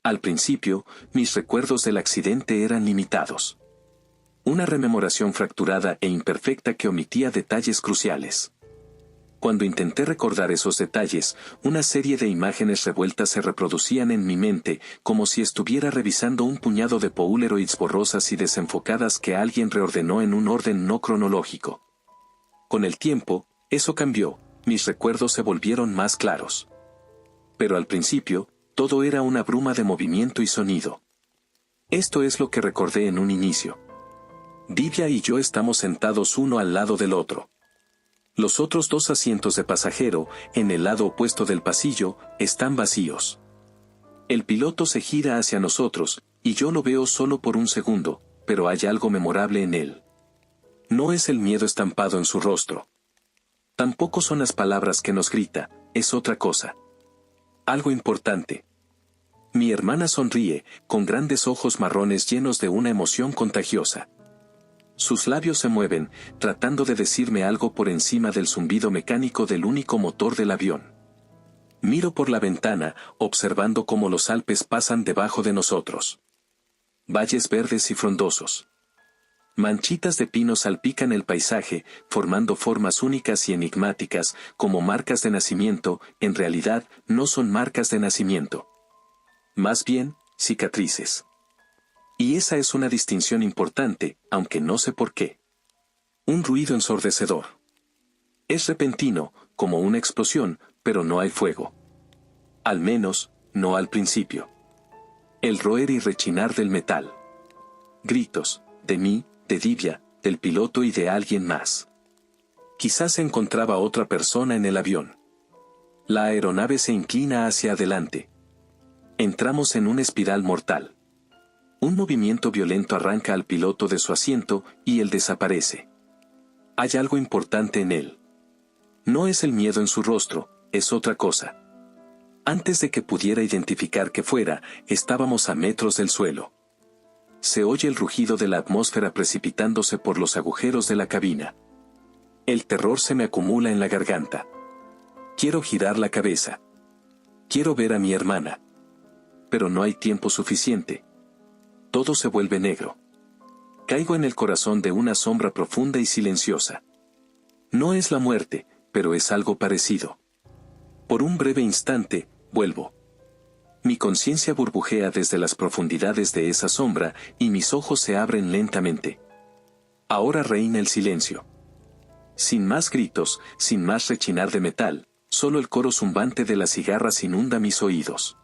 Al principio, mis recuerdos del accidente eran limitados. Una rememoración fracturada e imperfecta que omitía detalles cruciales. Cuando intenté recordar esos detalles, una serie de imágenes revueltas se reproducían en mi mente, como si estuviera revisando un puñado de Polaroids borrosas y desenfocadas que alguien reordenó en un orden no cronológico. Con el tiempo, eso cambió, mis recuerdos se volvieron más claros. Pero al principio, todo era una bruma de movimiento y sonido. Esto es lo que recordé en un inicio. Divya y yo estamos sentados uno al lado del otro. Los otros dos asientos de pasajero, en el lado opuesto del pasillo, están vacíos. El piloto se gira hacia nosotros, y yo lo veo solo por un segundo, pero hay algo memorable en él. No es el miedo estampado en su rostro. Tampoco son las palabras que nos grita, es otra cosa. Algo importante. Mi hermana sonríe, con grandes ojos marrones llenos de una emoción contagiosa. Sus labios se mueven, tratando de decirme algo por encima del zumbido mecánico del único motor del avión. Miro por la ventana, observando cómo los Alpes pasan debajo de nosotros. Valles verdes y frondosos. Manchitas de pino salpican el paisaje, formando formas únicas y enigmáticas, como marcas de nacimiento. En realidad, no son marcas de nacimiento. Más bien, cicatrices. Y esa es una distinción importante, aunque no sé por qué. Un ruido ensordecedor. Es repentino, como una explosión, pero no hay fuego. Al menos, no al principio. El roer y rechinar del metal. Gritos, de mí, de Divya, del piloto y de alguien más. Quizás se encontraba otra persona en el avión. La aeronave se inclina hacia adelante. Entramos en una espiral mortal. Un movimiento violento arranca al piloto de su asiento, y él desaparece. Hay algo importante en él. No es el miedo en su rostro, es otra cosa. Antes de que pudiera identificar qué fuera, estábamos a metros del suelo. Se oye el rugido de la atmósfera precipitándose por los agujeros de la cabina. El terror se me acumula en la garganta. Quiero girar la cabeza. Quiero ver a mi hermana. Pero no hay tiempo suficiente. Todo se vuelve negro. Caigo en el corazón de una sombra profunda y silenciosa. No es la muerte, pero es algo parecido. Por un breve instante, vuelvo. Mi conciencia burbujea desde las profundidades de esa sombra, y mis ojos se abren lentamente. Ahora reina el silencio. Sin más gritos, sin más rechinar de metal, solo el coro zumbante de las cigarras inunda mis oídos.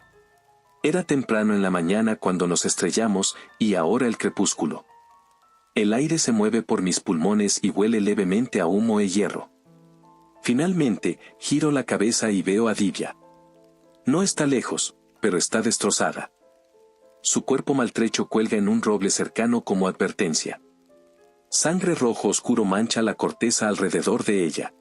Era temprano en la mañana cuando nos estrellamos, y ahora el crepúsculo. El aire se mueve por mis pulmones y huele levemente a humo e hierro. Finalmente, giro la cabeza y veo a Divya. No está lejos, pero está destrozada. Su cuerpo maltrecho cuelga en un roble cercano como advertencia. Sangre rojo oscuro mancha la corteza alrededor de ella.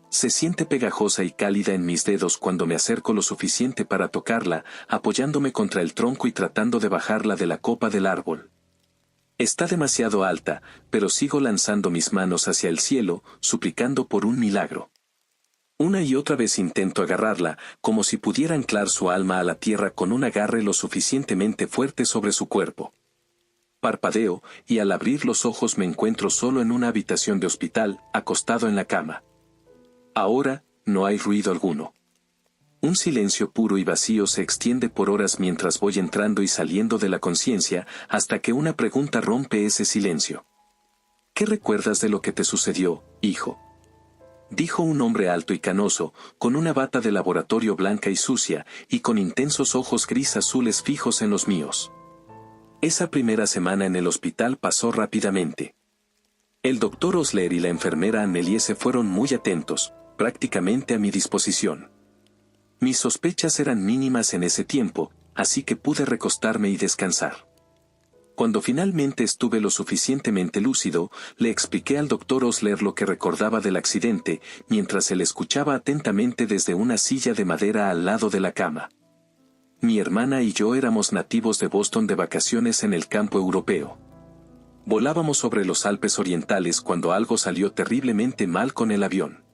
Se siente pegajosa y cálida en mis dedos cuando me acerco lo suficiente para tocarla, apoyándome contra el tronco y tratando de bajarla de la copa del árbol. Está demasiado alta, pero sigo lanzando mis manos hacia el cielo, suplicando por un milagro. Una y otra vez intento agarrarla, como si pudiera anclar su alma a la tierra con un agarre lo suficientemente fuerte sobre su cuerpo. Parpadeo, y al abrir los ojos me encuentro solo en una habitación de hospital, acostado en la cama. Ahora, no hay ruido alguno. Un silencio puro y vacío se extiende por horas mientras voy entrando y saliendo de la conciencia, hasta que una pregunta rompe ese silencio. ¿Qué recuerdas de lo que te sucedió, hijo? Dijo un hombre alto y canoso, con una bata de laboratorio blanca y sucia, y con intensos ojos gris azules fijos en los míos. Esa primera semana en el hospital pasó rápidamente. El doctor Osler y la enfermera Anneliese fueron muy atentos, prácticamente a mi disposición. Mis sospechas eran mínimas en ese tiempo, así que pude recostarme y descansar. Cuando finalmente estuve lo suficientemente lúcido, le expliqué al doctor Osler lo que recordaba del accidente, mientras él escuchaba atentamente desde una silla de madera al lado de la cama. Mi hermana y yo éramos nativos de Boston de vacaciones en el campo europeo. Volábamos sobre los Alpes orientales cuando algo salió terriblemente mal con el avión.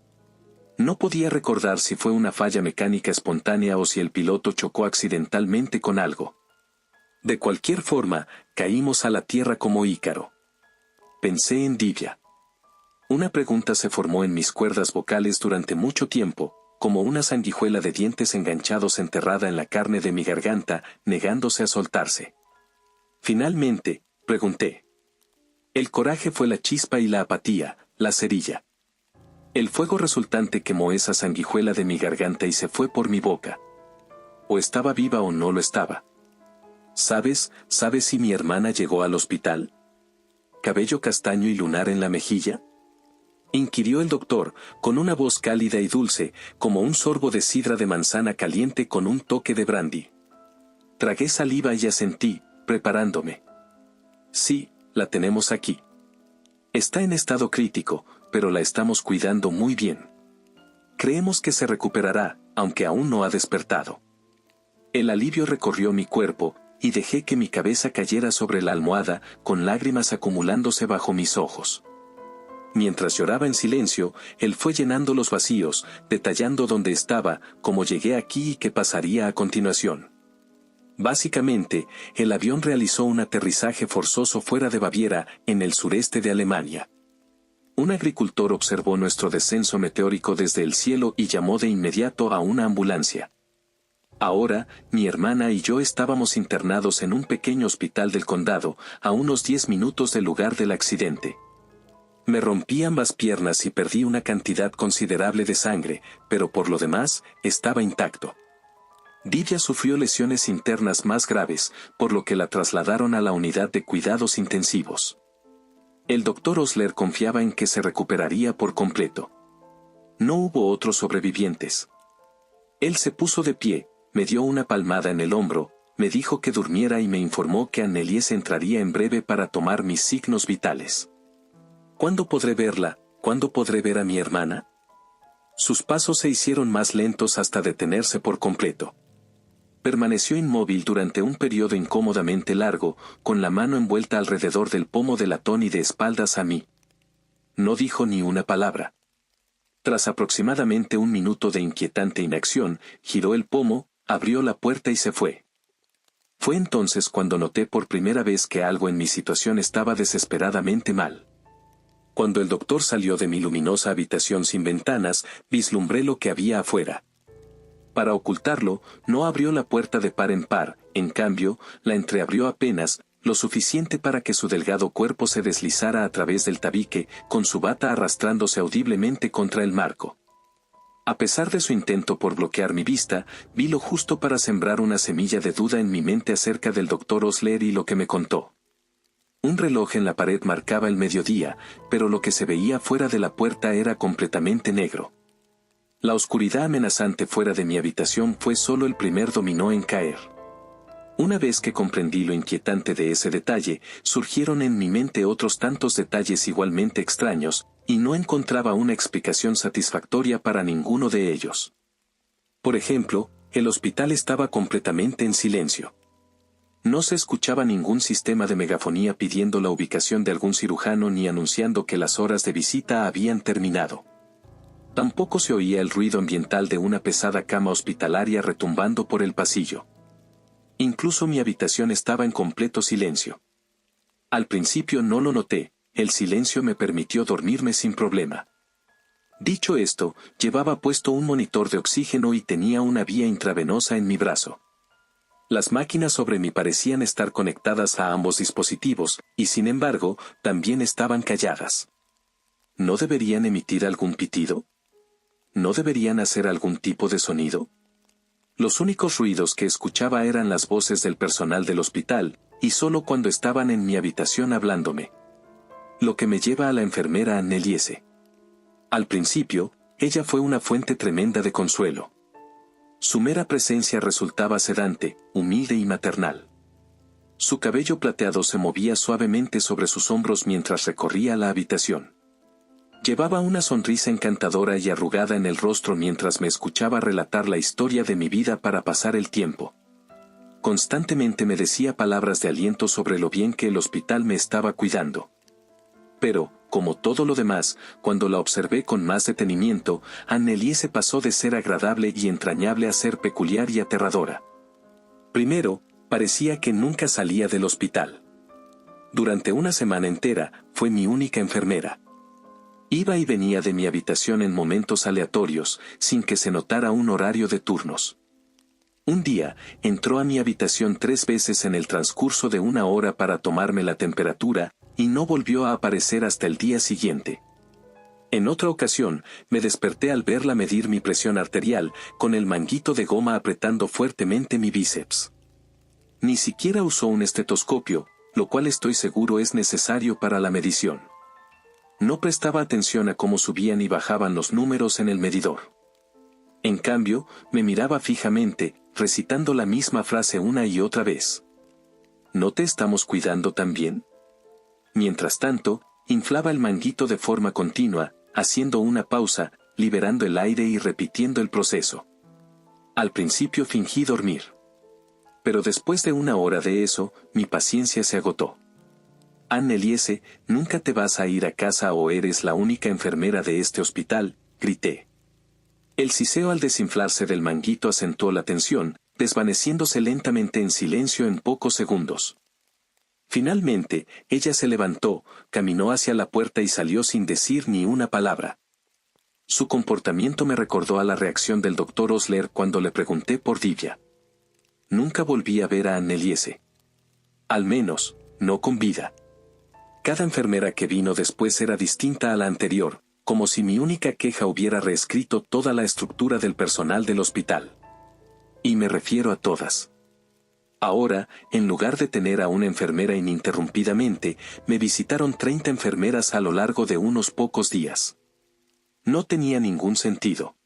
No podía recordar si fue una falla mecánica espontánea o si el piloto chocó accidentalmente con algo. De cualquier forma, caímos a la tierra como Ícaro. Pensé en Divya. Una pregunta se formó en mis cuerdas vocales durante mucho tiempo, como una sanguijuela de dientes enganchados enterrada en la carne de mi garganta, negándose a soltarse. Finalmente, pregunté. El coraje fue la chispa y la apatía, la cerilla. El fuego resultante quemó esa sanguijuela de mi garganta y se fue por mi boca. O estaba viva o no lo estaba. ¿Sabes si mi hermana llegó al hospital? ¿Cabello castaño y lunar en la mejilla? Inquirió el doctor, con una voz cálida y dulce, como un sorbo de sidra de manzana caliente con un toque de brandy. Tragué saliva y asentí, preparándome. Sí, la tenemos aquí. Está en estado crítico, pero la estamos cuidando muy bien. Creemos que se recuperará, aunque aún no ha despertado. El alivio recorrió mi cuerpo, y dejé que mi cabeza cayera sobre la almohada, con lágrimas acumulándose bajo mis ojos. Mientras lloraba en silencio, él fue llenando los vacíos, detallando dónde estaba, cómo llegué aquí y qué pasaría a continuación. Básicamente, el avión realizó un aterrizaje forzoso fuera de Baviera, en el sureste de Alemania. Un agricultor observó nuestro descenso meteórico desde el cielo y llamó de inmediato a una ambulancia. Ahora, mi hermana y yo estábamos internados en un pequeño hospital del condado, a unos 10 minutos del lugar del accidente. Me rompí ambas piernas y perdí una cantidad considerable de sangre, pero por lo demás, estaba intacto. Divya sufrió lesiones internas más graves, por lo que la trasladaron a la unidad de cuidados intensivos. El doctor Osler confiaba en que se recuperaría por completo. No hubo otros sobrevivientes. Él se puso de pie, me dio una palmada en el hombro, me dijo que durmiera y me informó que Anneliese entraría en breve para tomar mis signos vitales. ¿Cuándo podré verla? ¿Cuándo podré ver a mi hermana? Sus pasos se hicieron más lentos hasta detenerse por completo. Permaneció inmóvil durante un periodo incómodamente largo, con la mano envuelta alrededor del pomo de latón y de espaldas a mí. No dijo ni una palabra. Tras aproximadamente un minuto de inquietante inacción, giró el pomo, abrió la puerta y se fue. Fue entonces cuando noté por primera vez que algo en mi situación estaba desesperadamente mal. Cuando el doctor salió de mi luminosa habitación sin ventanas, vislumbré lo que había afuera. Para ocultarlo, no abrió la puerta de par en par, en cambio, la entreabrió apenas, lo suficiente para que su delgado cuerpo se deslizara a través del tabique, con su bata arrastrándose audiblemente contra el marco. A pesar de su intento por bloquear mi vista, vi lo justo para sembrar una semilla de duda en mi mente acerca del doctor Osler y lo que me contó. Un reloj en la pared marcaba el mediodía, pero lo que se veía fuera de la puerta era completamente negro. La oscuridad amenazante fuera de mi habitación fue solo el primer dominó en caer. Una vez que comprendí lo inquietante de ese detalle, surgieron en mi mente otros tantos detalles igualmente extraños, y no encontraba una explicación satisfactoria para ninguno de ellos. Por ejemplo, el hospital estaba completamente en silencio. No se escuchaba ningún sistema de megafonía pidiendo la ubicación de algún cirujano ni anunciando que las horas de visita habían terminado. Tampoco se oía el ruido ambiental de una pesada cama hospitalaria retumbando por el pasillo. Incluso mi habitación estaba en completo silencio. Al principio no lo noté, el silencio me permitió dormirme sin problema. Dicho esto, llevaba puesto un monitor de oxígeno y tenía una vía intravenosa en mi brazo. Las máquinas sobre mí parecían estar conectadas a ambos dispositivos, y sin embargo, también estaban calladas. ¿No deberían emitir algún pitido? ¿No deberían hacer algún tipo de sonido? Los únicos ruidos que escuchaba eran las voces del personal del hospital, y solo cuando estaban en mi habitación hablándome. Lo que me lleva a la enfermera Anneliese. Al principio, ella fue una fuente tremenda de consuelo. Su mera presencia resultaba sedante, humilde y maternal. Su cabello plateado se movía suavemente sobre sus hombros mientras recorría la habitación. Llevaba una sonrisa encantadora y arrugada en el rostro mientras me escuchaba relatar la historia de mi vida para pasar el tiempo. Constantemente me decía palabras de aliento sobre lo bien que el hospital me estaba cuidando. Pero, como todo lo demás, cuando la observé con más detenimiento, Anneliese pasó de ser agradable y entrañable a ser peculiar y aterradora. Primero, Parecía que nunca salía del hospital. Durante una semana entera, fue mi única enfermera. Iba y venía de mi habitación en momentos aleatorios, sin que se notara un horario de turnos. Un día, entró a mi habitación 3 veces en el transcurso de una hora para tomarme la temperatura, y no volvió a aparecer hasta el día siguiente. En otra ocasión, me desperté al verla medir mi presión arterial, con el manguito de goma apretando fuertemente mi bíceps. Ni siquiera usó un estetoscopio, lo cual estoy seguro es necesario para la medición. No prestaba atención a cómo subían y bajaban los números en el medidor. En cambio, me miraba fijamente, recitando la misma frase una y otra vez. ¿No te estamos cuidando tan bien? Mientras tanto, inflaba el manguito de forma continua, haciendo una pausa, liberando el aire y repitiendo el proceso. Al principio fingí dormir. Pero después de una hora de eso, mi paciencia se agotó. Anneliese, ¿nunca te vas a ir a casa o eres la única enfermera de este hospital?, grité. El siseo al desinflarse del manguito acentuó la tensión, desvaneciéndose lentamente en silencio en pocos segundos. Finalmente, ella se levantó, caminó hacia la puerta y salió sin decir ni una palabra. Su comportamiento me recordó a la reacción del doctor Osler cuando le pregunté por Divya. Nunca volví a ver a Anneliese. Al menos, no con vida. Cada enfermera que vino después era distinta a la anterior, como si mi única queja hubiera reescrito toda la estructura del personal del hospital. Y me refiero a todas. Ahora, en lugar de tener a una enfermera ininterrumpidamente, me visitaron 30 enfermeras a lo largo de unos pocos días. No tenía ningún sentido.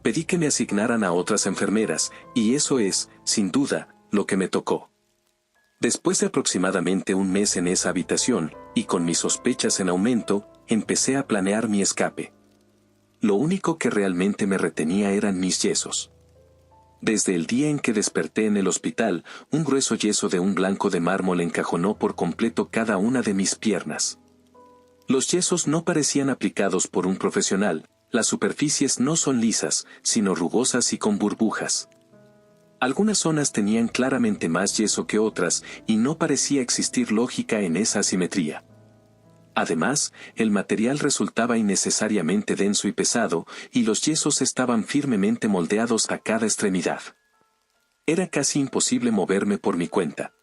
Pedí que me asignaran a otras enfermeras, y eso es, sin duda, lo que me tocó. Después de aproximadamente un mes en esa habitación, y con mis sospechas en aumento, empecé a planear mi escape. Lo único que realmente me retenía eran mis yesos. Desde el día en que desperté en el hospital, un grueso yeso de un blanco de mármol encajonó por completo cada una de mis piernas. Los yesos no parecían aplicados por un profesional, las superficies no son lisas, sino rugosas y con burbujas. Algunas zonas tenían claramente más yeso que otras, y no parecía existir lógica en esa asimetría. Además, el material resultaba innecesariamente denso y pesado, y los yesos estaban firmemente moldeados a cada extremidad. Era casi imposible moverme por mi cuenta.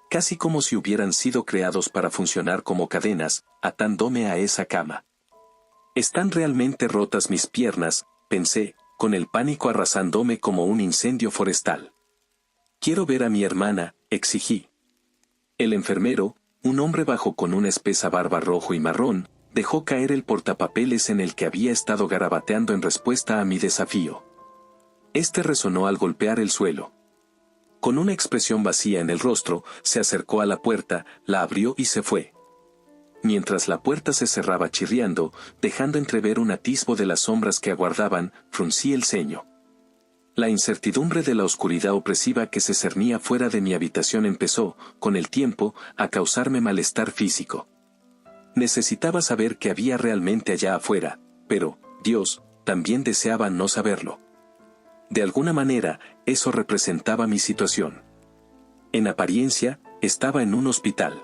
Casi como si hubieran sido creados para funcionar como cadenas, atándome a esa cama. ¿Están realmente rotas mis piernas?, pensé, con el pánico arrasándome como un incendio forestal. Quiero ver a mi hermana, exigí. El enfermero, un hombre bajo con una espesa barba rojo y marrón, dejó caer el portapapeles en el que había estado garabateando en respuesta a mi desafío. Este resonó al golpear el suelo. Con una expresión vacía en el rostro, se acercó a la puerta, la abrió y se fue. Mientras la puerta se cerraba chirriando, dejando entrever un atisbo de las sombras que aguardaban, fruncí el ceño. La incertidumbre de la oscuridad opresiva que se cernía fuera de mi habitación empezó, con el tiempo, a causarme malestar físico. Necesitaba saber qué había realmente allá afuera, pero, Dios, también deseaba no saberlo. De alguna manera, eso representaba mi situación. En apariencia, estaba en un hospital.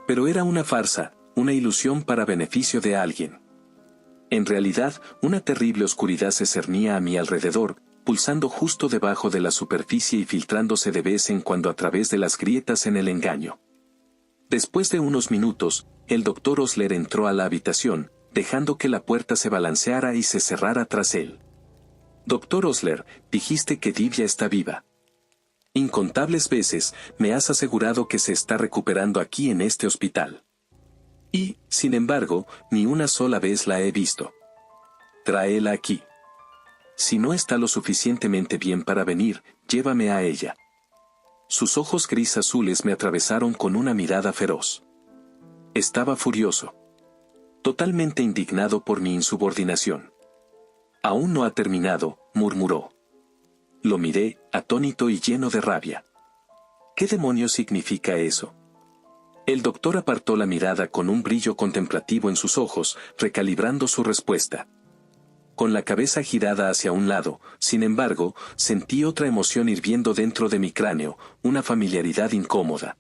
Pero era una farsa, una ilusión para beneficio de alguien. En realidad, una terrible oscuridad se cernía a mi alrededor, pulsando justo debajo de la superficie y filtrándose de vez en cuando a través de las grietas en el engaño. Después de unos minutos, el doctor Osler entró a la habitación, dejando que la puerta se balanceara y se cerrara tras él. Doctor Osler, dijiste que Divya está viva. Incontables veces, me has asegurado que se está recuperando aquí en este hospital. Y, sin embargo, ni una sola vez la he visto. Tráela aquí. Si no está lo suficientemente bien para venir, llévame a ella. Sus ojos gris azules me atravesaron con una mirada feroz. Estaba furioso. Totalmente indignado por mi insubordinación. Aún no ha terminado, murmuró. Lo miré, atónito y lleno de rabia. ¿Qué demonios significa eso? El doctor apartó la mirada con un brillo contemplativo en sus ojos, recalibrando su respuesta. Con la cabeza girada hacia un lado, sin embargo, sentí otra emoción hirviendo dentro de mi cráneo, una familiaridad incómoda.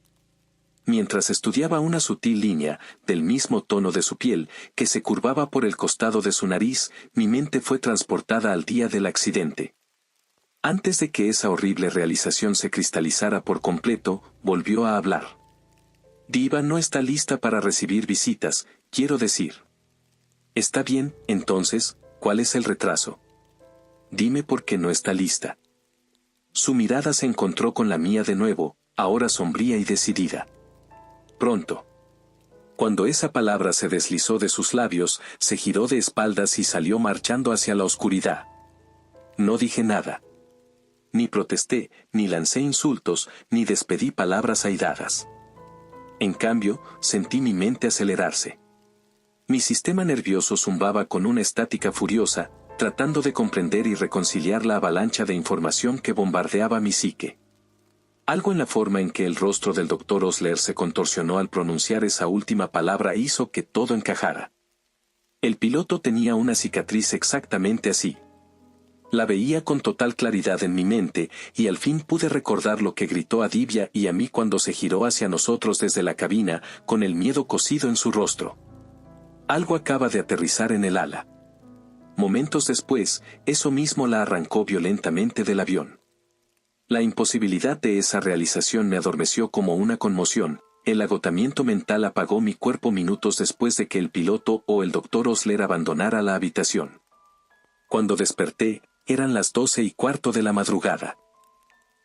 Mientras estudiaba una sutil línea, del mismo tono de su piel, que se curvaba por el costado de su nariz, mi mente fue transportada al día del accidente. Antes de que esa horrible realización se cristalizara por completo, volvió a hablar. Diva no está lista para recibir visitas, quiero decir. Está bien, entonces, ¿cuál es el retraso? Dime por qué no está lista. Su mirada se encontró con la mía de nuevo, ahora sombría y decidida. Pronto. Cuando esa palabra se deslizó de sus labios, se giró de espaldas y salió marchando hacia la oscuridad. No dije nada. Ni protesté, ni lancé insultos, ni despedí palabras airadas. En cambio, sentí mi mente acelerarse. Mi sistema nervioso zumbaba con una estática furiosa, tratando de comprender y reconciliar la avalancha de información que bombardeaba mi psique. Algo en la forma en que el rostro del Dr. Osler se contorsionó al pronunciar esa última palabra hizo que todo encajara. El piloto tenía una cicatriz exactamente así. La veía con total claridad en mi mente, y al fin pude recordar lo que gritó a Divya y a mí cuando se giró hacia nosotros desde la cabina, con el miedo cosido en su rostro. Algo acaba de aterrizar en el ala. Momentos después, eso mismo la arrancó violentamente del avión. La imposibilidad de esa realización me adormeció como una conmoción. El agotamiento mental apagó mi cuerpo minutos después de que el piloto o el Dr. Osler abandonara la habitación. Cuando desperté, eran las 12:15 de la madrugada.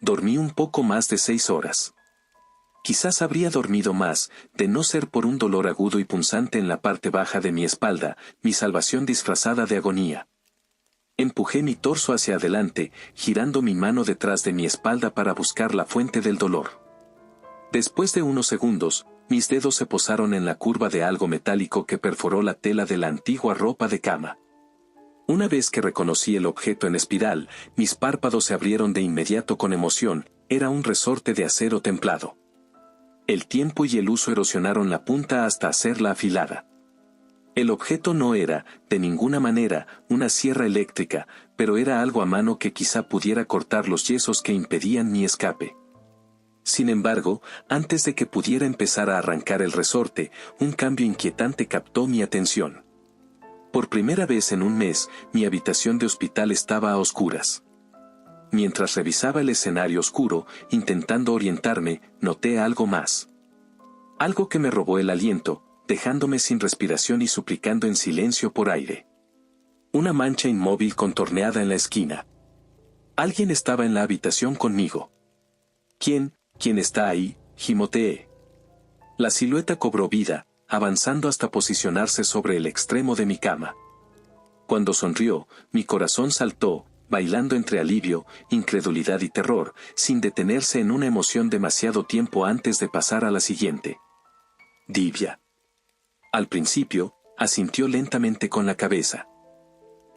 Dormí un poco más de 6 horas. Quizás habría dormido más, de no ser por un dolor agudo y punzante en la parte baja de mi espalda, mi salvación disfrazada de agonía. Empujé mi torso hacia adelante, girando mi mano detrás de mi espalda para buscar la fuente del dolor. Después de unos segundos, mis dedos se posaron en la curva de algo metálico que perforó la tela de la antigua ropa de cama. Una vez que reconocí el objeto en espiral, mis párpados se abrieron de inmediato con emoción, era un resorte de acero templado. El tiempo y el uso erosionaron la punta hasta hacerla afilada. El objeto no era, de ninguna manera, una sierra eléctrica, pero era algo a mano que quizá pudiera cortar los yesos que impedían mi escape. Sin embargo, antes de que pudiera empezar a arrancar el resorte, un cambio inquietante captó mi atención. Por primera vez en un mes, mi habitación de hospital estaba a oscuras. Mientras revisaba el escenario oscuro, intentando orientarme, noté algo más. Algo que me robó el aliento, dejándome sin respiración y suplicando en silencio por aire. Una mancha inmóvil contorneada en la esquina. Alguien estaba en la habitación conmigo. ¿Quién está ahí?, gimoteé. La silueta cobró vida, avanzando hasta posicionarse sobre el extremo de mi cama. Cuando sonrió, mi corazón saltó, bailando entre alivio, incredulidad y terror, sin detenerse en una emoción demasiado tiempo antes de pasar a la siguiente. Divya. Al principio, asintió lentamente con la cabeza.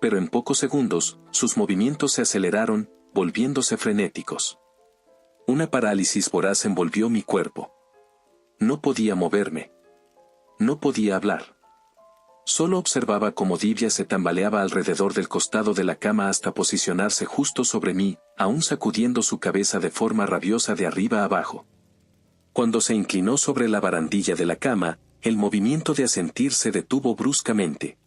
Pero en pocos segundos, sus movimientos se aceleraron, volviéndose frenéticos. Una parálisis voraz envolvió mi cuerpo. No podía moverme. No podía hablar. Solo observaba cómo Divya se tambaleaba alrededor del costado de la cama hasta posicionarse justo sobre mí, aún sacudiendo su cabeza de forma rabiosa de arriba a abajo. Cuando se inclinó sobre la barandilla de la cama, el movimiento de asentir se detuvo bruscamente.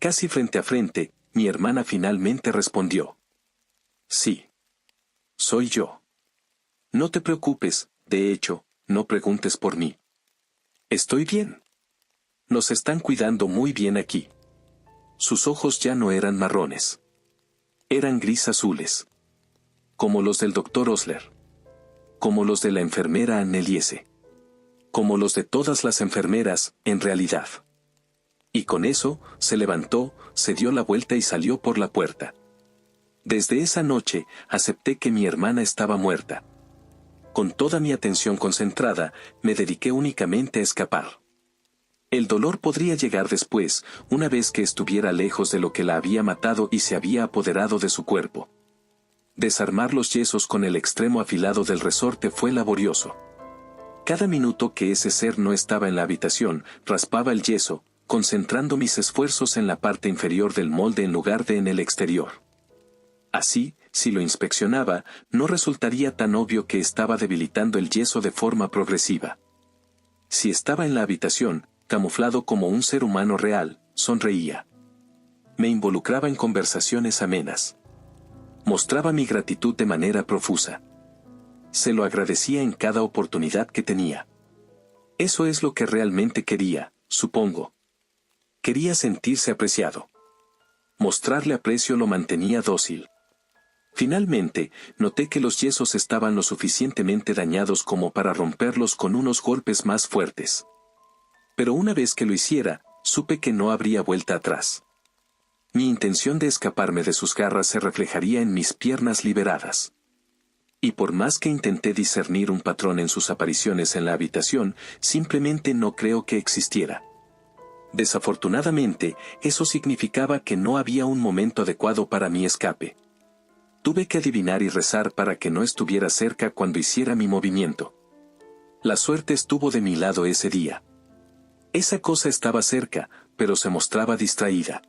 Casi frente a frente, mi hermana finalmente respondió. Sí. Soy yo. No te preocupes, de hecho, no preguntes por mí. Estoy bien. Nos están cuidando muy bien aquí. Sus ojos ya no eran marrones. Eran gris azules. Como los del Dr. Osler. Como los de la enfermera Anneliese. Como los de todas las enfermeras, en realidad. Y con eso, se levantó, se dio la vuelta y salió por la puerta. Desde esa noche, acepté que mi hermana estaba muerta. Con toda mi atención concentrada, me dediqué únicamente a escapar. El dolor podría llegar después, una vez que estuviera lejos de lo que la había matado y se había apoderado de su cuerpo. Desarmar los yesos con el extremo afilado del resorte fue laborioso. Cada minuto que ese ser no estaba en la habitación, raspaba el yeso, concentrando mis esfuerzos en la parte inferior del molde en lugar de en el exterior. Así, si lo inspeccionaba, no resultaría tan obvio que estaba debilitando el yeso de forma progresiva. Si estaba en la habitación, camuflado como un ser humano real, sonreía. Me involucraba en conversaciones amenas. Mostraba mi gratitud de manera profusa. Se lo agradecía en cada oportunidad que tenía. Eso es lo que realmente quería, supongo. Quería sentirse apreciado. Mostrarle aprecio lo mantenía dócil. Finalmente, noté que los yesos estaban lo suficientemente dañados como para romperlos con unos golpes más fuertes. Pero una vez que lo hiciera, supe que no habría vuelta atrás. Mi intención de escaparme de sus garras se reflejaría en mis piernas liberadas. Y por más que intenté discernir un patrón en sus apariciones en la habitación, simplemente no creo que existiera. Desafortunadamente, eso significaba que no había un momento adecuado para mi escape. Tuve que adivinar y rezar para que no estuviera cerca cuando hiciera mi movimiento. La suerte estuvo de mi lado ese día. Esa cosa estaba cerca, pero se mostraba distraída.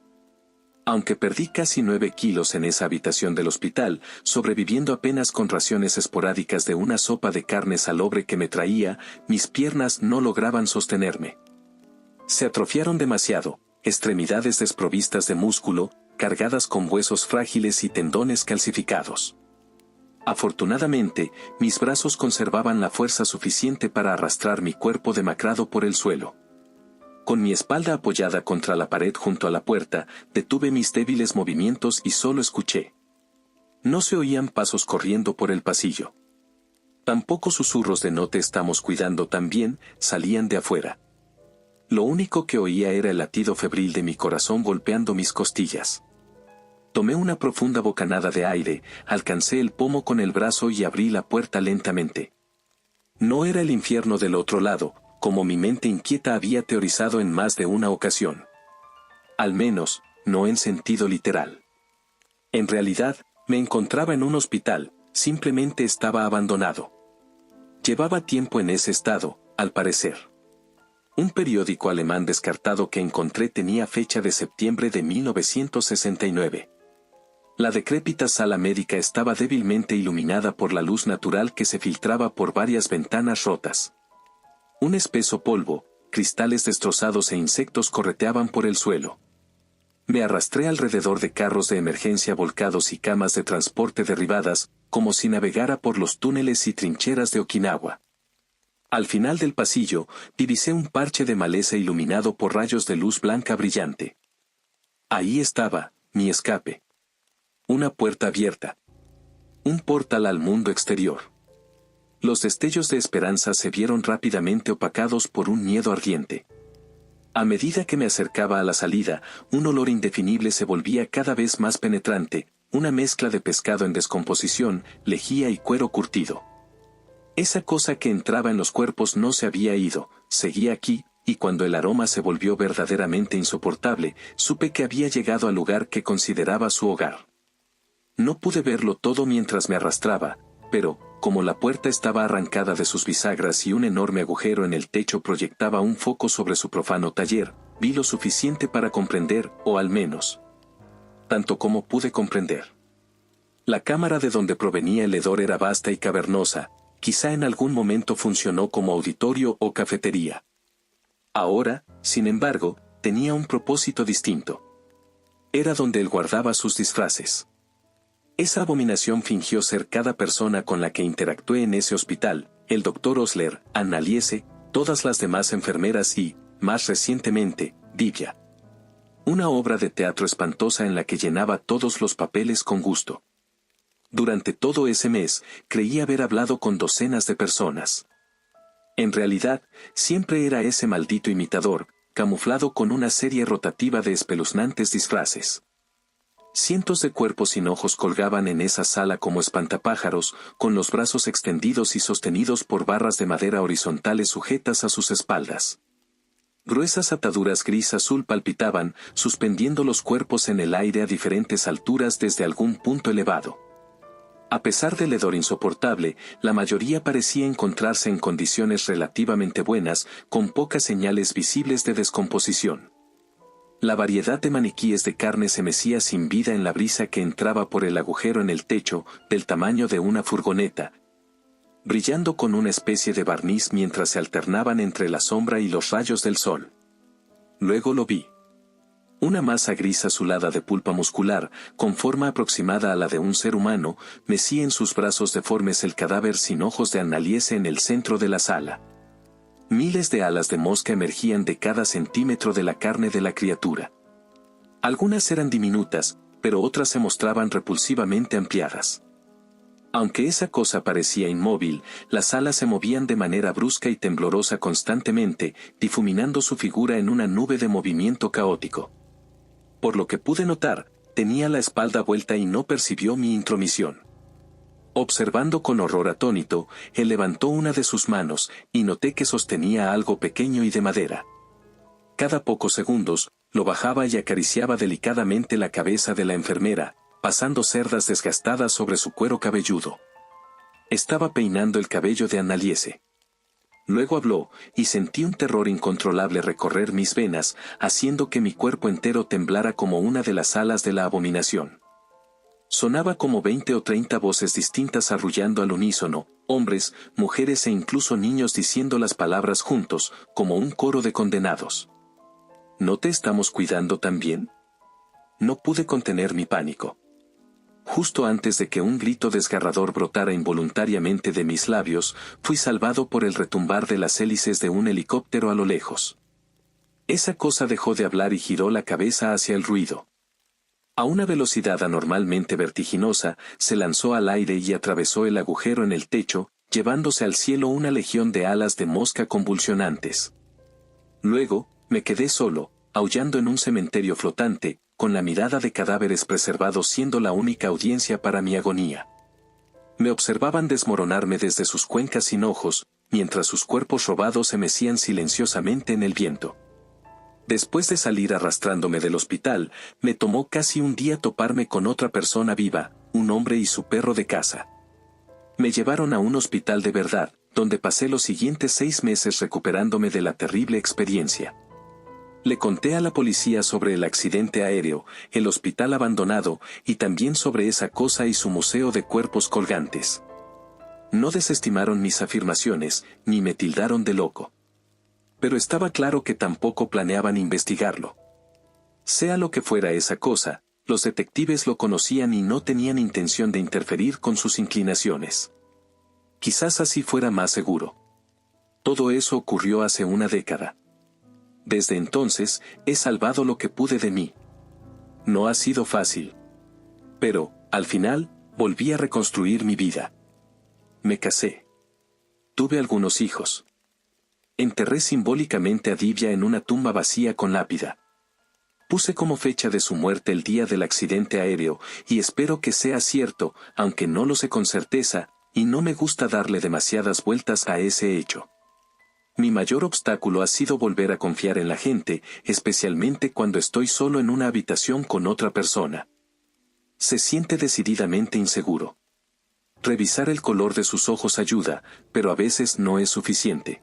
Aunque perdí casi 9 kilos en esa habitación del hospital, sobreviviendo apenas con raciones esporádicas de una sopa de carne salobre que me traía, mis piernas no lograban sostenerme. Se atrofiaron demasiado, extremidades desprovistas de músculo, cargadas con huesos frágiles y tendones calcificados. Afortunadamente, mis brazos conservaban la fuerza suficiente para arrastrar mi cuerpo demacrado por el suelo. Con mi espalda apoyada contra la pared junto a la puerta, detuve mis débiles movimientos y solo escuché. No se oían pasos corriendo por el pasillo. Tampoco susurros de "no te estamos cuidando tan bien" salían de afuera. Lo único que oía era el latido febril de mi corazón golpeando mis costillas. Tomé una profunda bocanada de aire, alcancé el pomo con el brazo y abrí la puerta lentamente. No era el infierno del otro lado, como mi mente inquieta había teorizado en más de una ocasión. Al menos, no en sentido literal. En realidad, me encontraba en un hospital, simplemente estaba abandonado. Llevaba tiempo en ese estado, al parecer. Un periódico alemán descartado que encontré tenía fecha de septiembre de 1969. La decrépita sala médica estaba débilmente iluminada por la luz natural que se filtraba por varias ventanas rotas. Un espeso polvo, cristales destrozados e insectos correteaban por el suelo. Me arrastré alrededor de carros de emergencia volcados y camas de transporte derribadas, como si navegara por los túneles y trincheras de Okinawa. Al final del pasillo, divisé un parche de maleza iluminado por rayos de luz blanca brillante. Ahí estaba, mi escape. Una puerta abierta. Un portal al mundo exterior. Los destellos de esperanza se vieron rápidamente opacados por un miedo ardiente. A medida que me acercaba a la salida, un olor indefinible se volvía cada vez más penetrante, una mezcla de pescado en descomposición, lejía y cuero curtido. Esa cosa que entraba en los cuerpos no se había ido, seguía aquí, y cuando el aroma se volvió verdaderamente insoportable, supe que había llegado al lugar que consideraba su hogar. No pude verlo todo mientras me arrastraba, pero, como la puerta estaba arrancada de sus bisagras y un enorme agujero en el techo proyectaba un foco sobre su profano taller, vi lo suficiente para comprender, o al menos, tanto como pude comprender. La cámara de donde provenía el hedor era vasta y cavernosa, quizá en algún momento funcionó como auditorio o cafetería. Ahora, sin embargo, tenía un propósito distinto. Era donde él guardaba sus disfraces. Esa abominación fingió ser cada persona con la que interactué en ese hospital, el Dr. Osler, Anneliese, todas las demás enfermeras y, más recientemente, Divya. Una obra de teatro espantosa en la que llenaba todos los papeles con gusto. Durante todo ese mes, creí haber hablado con docenas de personas. En realidad, siempre era ese maldito imitador, camuflado con una serie rotativa de espeluznantes disfraces. Cientos de cuerpos sin ojos colgaban en esa sala como espantapájaros, con los brazos extendidos y sostenidos por barras de madera horizontales sujetas a sus espaldas. Gruesas ataduras gris-azul palpitaban, suspendiendo los cuerpos en el aire a diferentes alturas desde algún punto elevado. A pesar del hedor insoportable, la mayoría parecía encontrarse en condiciones relativamente buenas, con pocas señales visibles de descomposición. La variedad de maniquíes de carne se mecía sin vida en la brisa que entraba por el agujero en el techo, del tamaño de una furgoneta, brillando con una especie de barniz mientras se alternaban entre la sombra y los rayos del sol. Luego lo vi. Una masa gris azulada de pulpa muscular, con forma aproximada a la de un ser humano, mecía en sus brazos deformes el cadáver sin ojos de Anneliese en el centro de la sala. Miles de alas de mosca emergían de cada centímetro de la carne de la criatura. Algunas eran diminutas, pero otras se mostraban repulsivamente ampliadas. Aunque esa cosa parecía inmóvil, las alas se movían de manera brusca y temblorosa constantemente, difuminando su figura en una nube de movimiento caótico. Por lo que pude notar, tenía la espalda vuelta y no percibió mi intromisión. Observando con horror atónito, él levantó una de sus manos, y noté que sostenía algo pequeño y de madera. Cada pocos segundos, lo bajaba y acariciaba delicadamente la cabeza de la enfermera, pasando cerdas desgastadas sobre su cuero cabelludo. Estaba peinando el cabello de Anneliese. Luego habló, y sentí un terror incontrolable recorrer mis venas, haciendo que mi cuerpo entero temblara como una de las alas de la abominación. Sonaba como 20 o 30 voces distintas arrullando al unísono, hombres, mujeres e incluso niños diciendo las palabras juntos, como un coro de condenados. ¿No te estamos cuidando también? No pude contener mi pánico. Justo antes de que un grito desgarrador brotara involuntariamente de mis labios, fui salvado por el retumbar de las hélices de un helicóptero a lo lejos. Esa cosa dejó de hablar y giró la cabeza hacia el ruido. A una velocidad anormalmente vertiginosa, se lanzó al aire y atravesó el agujero en el techo, llevándose al cielo una legión de alas de mosca convulsionantes. Luego, me quedé solo, aullando en un cementerio flotante, con la mirada de cadáveres preservados siendo la única audiencia para mi agonía. Me observaban desmoronarme desde sus cuencas sin ojos, mientras sus cuerpos robados se mecían silenciosamente en el viento. Después de salir arrastrándome del hospital, me tomó casi un día toparme con otra persona viva, un hombre y su perro de casa. Me llevaron a un hospital de verdad, donde pasé los siguientes 6 meses recuperándome de la terrible experiencia. Le conté a la policía sobre el accidente aéreo, el hospital abandonado, y también sobre esa cosa y su museo de cuerpos colgantes. No desestimaron mis afirmaciones, ni me tildaron de loco. Pero estaba claro que tampoco planeaban investigarlo. Sea lo que fuera esa cosa, los detectives lo conocían y no tenían intención de interferir con sus inclinaciones. Quizás así fuera más seguro. Todo eso ocurrió hace una década. Desde entonces, he salvado lo que pude de mí. No ha sido fácil. Pero, al final, volví a reconstruir mi vida. Me casé. Tuve algunos hijos. Enterré simbólicamente a Divya en una tumba vacía con lápida. Puse como fecha de su muerte el día del accidente aéreo, y espero que sea cierto, aunque no lo sé con certeza, y no me gusta darle demasiadas vueltas a ese hecho. Mi mayor obstáculo ha sido volver a confiar en la gente, especialmente cuando estoy solo en una habitación con otra persona. Se siente decididamente inseguro. Revisar el color de sus ojos ayuda, pero a veces no es suficiente.